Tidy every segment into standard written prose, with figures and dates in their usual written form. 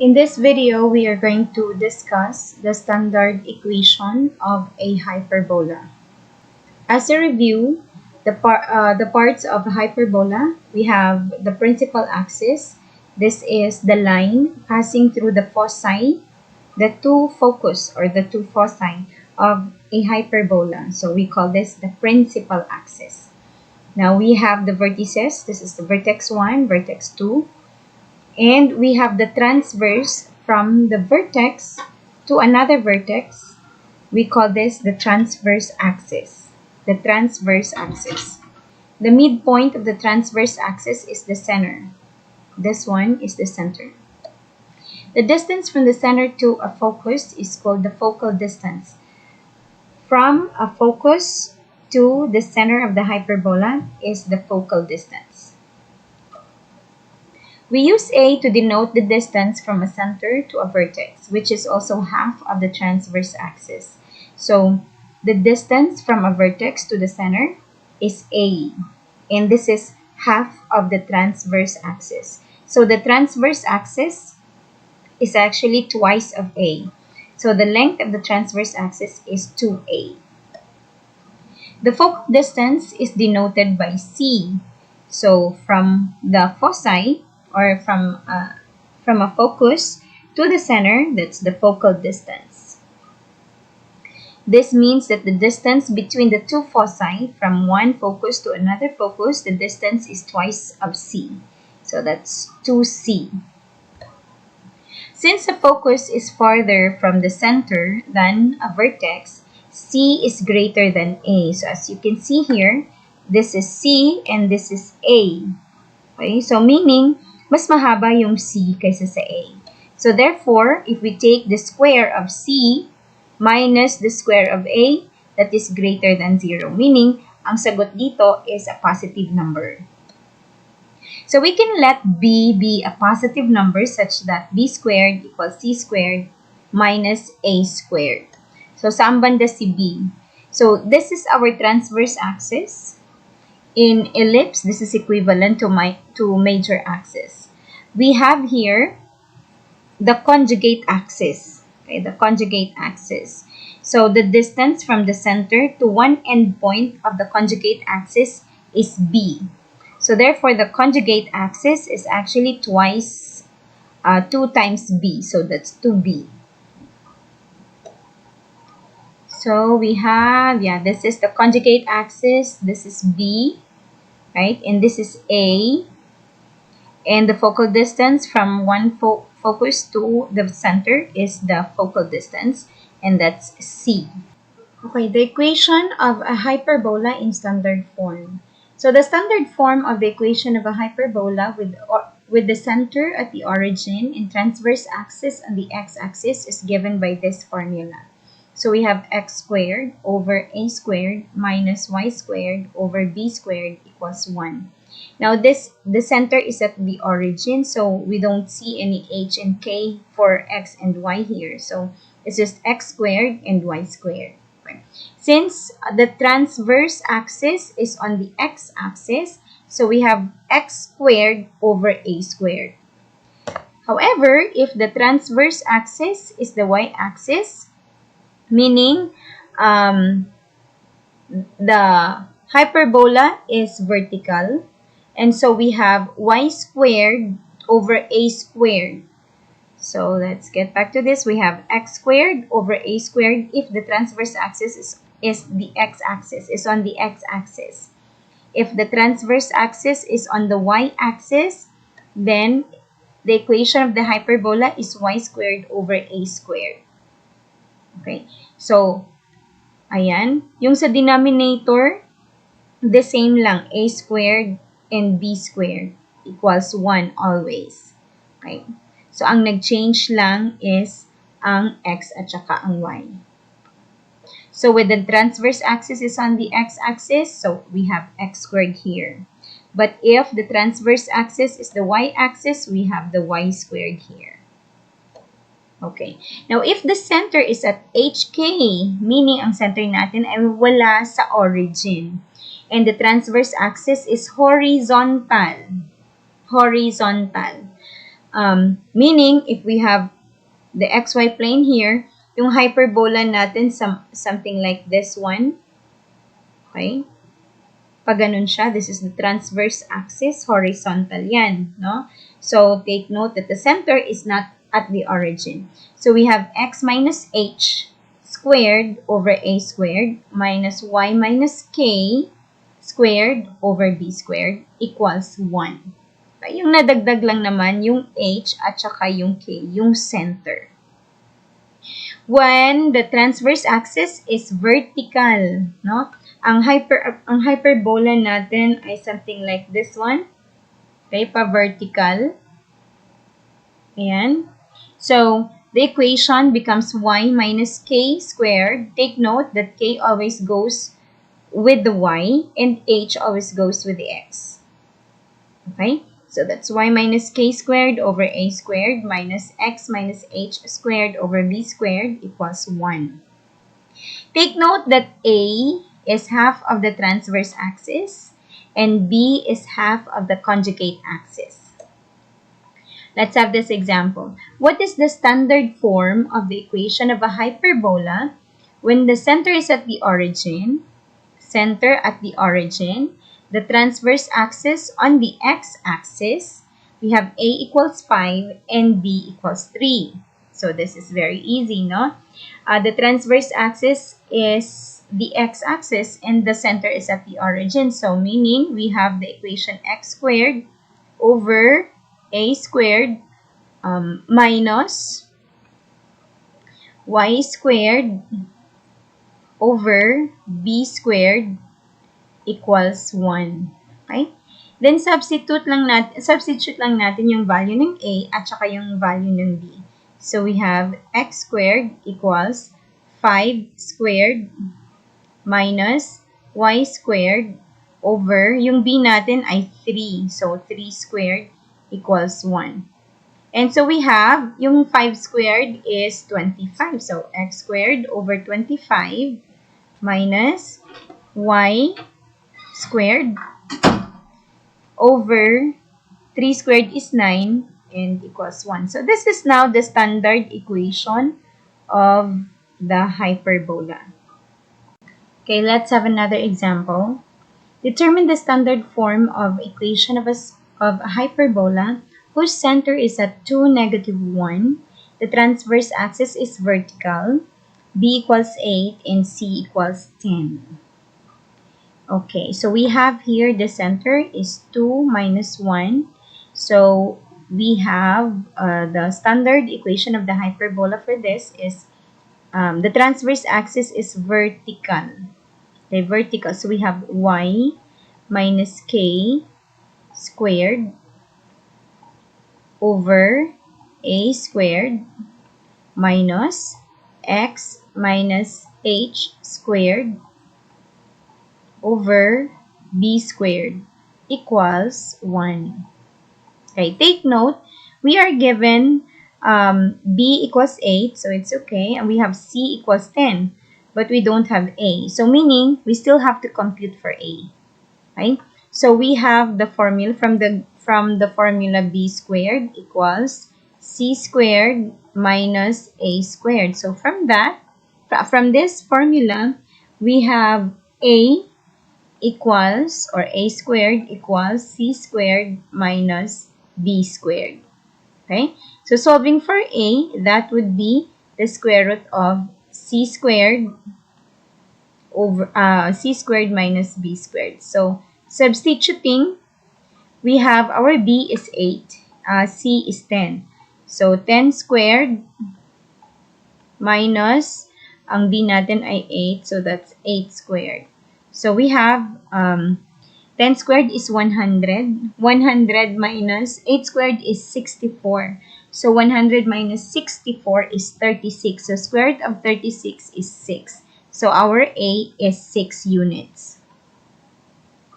In this video, we are going to discuss the standard equation of a hyperbola. As a review, the parts of a hyperbola, we have the principal axis. This is the line passing through the foci, the two focus or the two foci of a hyperbola. So we call this the principal axis. Now we have the vertices. This is the vertex 1, vertex 2. And we have the transverse from the vertex to another vertex. We call this the transverse axis. The transverse axis. The midpoint of the transverse axis is the center. This one is the center. The distance from the center to a focus is called the focal distance. From a focus to the center of the hyperbola is the focal distance. We use A to denote the distance from a center to a vertex, which is also half of the transverse axis. So, the distance from a vertex to the center is A, and this is half of the transverse axis. So, the transverse axis is actually twice of A. So, the length of the transverse axis is 2A. The focal distance is denoted by C. So, from the foci, or from a focus to the center, that's the focal distance. This means that the distance between the two foci from one focus to another focus, the distance is twice of C. So that's 2C. Since a focus is farther from the center than a vertex, C is greater than A. So as you can see here, this is C and this is A. Okay, so meaning mas mahaba yung C kaysa sa A. So therefore, if we take the square of C minus the square of A, that is greater than 0. Meaning, ang sagot dito is a positive number. So we can let B be a positive number such that B squared equals C squared minus A squared. So saan banda si B? So this is our transverse axis. In ellipse, this is equivalent to major axis. We have here the conjugate axis. Okay, the conjugate axis. So the distance from the center to one endpoint of the conjugate axis is B. So therefore, the conjugate axis is actually 2 times B. So that's 2B. So we have, this is the conjugate axis. This is B, right? And this is A. And the focal distance from one focus to the center is the focal distance. And that's C. Okay, the equation of a hyperbola in standard form. So the standard form of the equation of a hyperbola with the center at the origin and transverse axis on the x-axis is given by this formula. So we have x squared over a squared minus y squared over b squared equals 1. Now the center is at the origin, so we don't see any h and k for x and y here. So it's just x squared and y squared. Okay. Since the transverse axis is on the x-axis, so we have x squared over a squared. However, if the transverse axis is the y-axis, meaning the hyperbola is vertical, and so we have y squared over a squared. So let's get back to this. We have x squared over a squared if the transverse axis is the x-axis, is on the x-axis. If the transverse axis is on the y-axis, then the equation of the hyperbola is y squared over a squared. Okay, so, ayan. Yung sa denominator, the same lang. A squared and b squared equals 1 always. Okay, so ang nag-change lang is ang x at saka ang y. So, with the transverse axis is on the x-axis, so we have x squared here. But if the transverse axis is the y-axis, we have the y squared here. Okay. Now, if the center is at HK, meaning ang center natin ay wala sa origin, and the transverse axis is horizontal, Meaning, if we have the xy plane here, yung hyperbola natin, something like this one. Okay? Pag ganun siya, this is the transverse axis, horizontal yan, no? So, take note that the center is not at the origin. So, we have x minus h squared over a squared minus y minus k squared over b squared equals 1. Yung nadagdag lang naman, yung h at saka yung k, yung center. When the transverse axis is vertical, no? Ang hyperbola natin ay something like this one. Okay, pa-vertical. Ayan. So, the equation becomes y minus k squared. Take note that k always goes with the y and h always goes with the x. Okay? So, that's y minus k squared over a squared minus x minus h squared over b squared equals 1. Take note that a is half of the transverse axis and b is half of the conjugate axis. Let's have this example. What is the standard form of the equation of a hyperbola when the center is at the origin, the transverse axis on the x-axis, we have a equals 5 and b equals 3. So this is very easy, no? The transverse axis is the x-axis and the center is at the origin. So meaning we have the equation x squared over a squared minus y squared over b squared equals 1. Okay? Then substitute lang natin yung value ng a at saka yung value ng b. So we have x squared equals 5 squared minus y squared over, yung b natin ay 3. So 3 squared equals 1. And so we have, yung 5 squared is 25. So x squared over 25 minus y squared over 3 squared is 9 and equals 1. So this is now the standard equation of the hyperbola. Okay, let's have another example. Determine the standard form of equation of a hyperbola whose center is at 2, -1. The transverse axis is vertical. B equals 8 and C equals 10. Okay, so we have here the center is 2 minus 1. So we have the standard equation of the hyperbola for this is the transverse axis is vertical. Okay, vertical. So we have y minus k squared over a squared minus x minus h squared over b squared equals 1. Okay, take note, we are given b equals 8, so it's okay, and we have c equals 10, but we don't have a. So meaning, we still have to compute for a. Okay? So we have the formula from the formula b squared equals c squared minus a squared. So from this formula, we have a equals, or a squared equals c squared minus b squared. Okay? So solving for a, that would be the square root of c squared over c squared minus b squared. So substituting, we have our b is 8, c is 10. So 10 squared minus, ang b natin ay 8, so that's 8 squared. So we have 10 squared is 100. 100 minus 8 squared is 64. So 100 minus 64 is 36. So square root of 36 is 6. So our A is 6 units.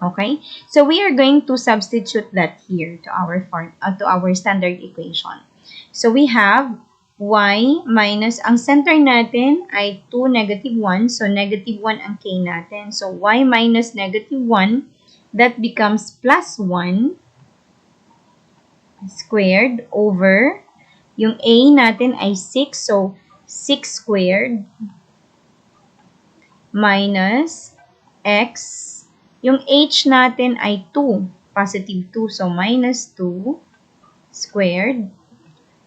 Okay? So we are going to substitute that here to our standard equation. So we have y minus, ang center natin ay 2, -1. So -1 ang k natin. So y minus -1, that becomes plus 1. squared over, yung a natin ay 6, so 6 squared minus x. Yung h natin ay 2, positive 2, so minus 2 squared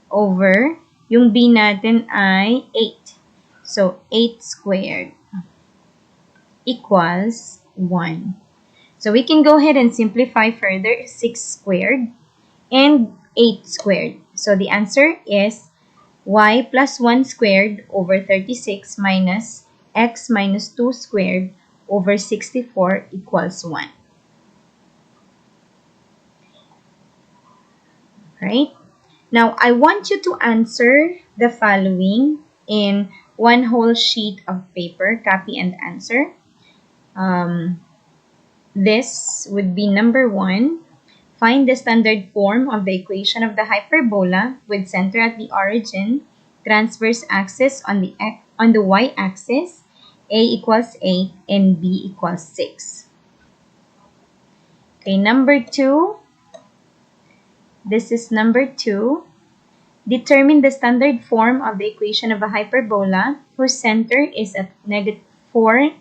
over, yung b natin ay 8. So 8 squared equals 1. So we can go ahead and simplify further, 6 squared and 8 squared. So the answer is y plus 1 squared over 36 minus x minus 2 squared over 64 equals 1. Right? Now, I want you to answer the following in one whole sheet of paper, copy and answer. This would be number 1. Find the standard form of the equation of the hyperbola with center at the origin, transverse axis on the y-axis, a equals 8 and b equals 6. Okay, number 2. This is number 2. Determine the standard form of the equation of a hyperbola whose center is at negative 4,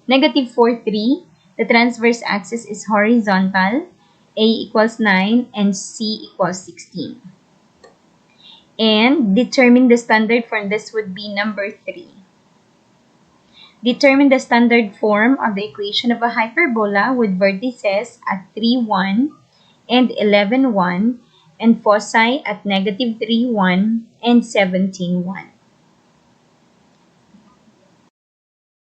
3. The transverse axis is horizontal. A equals 9 and C equals 16. And determine the standard form. This would be number 3. Determine the standard form of the equation of a hyperbola with vertices at 3, 1 and 11, 1 and foci at negative 3, 1 and 17, 1.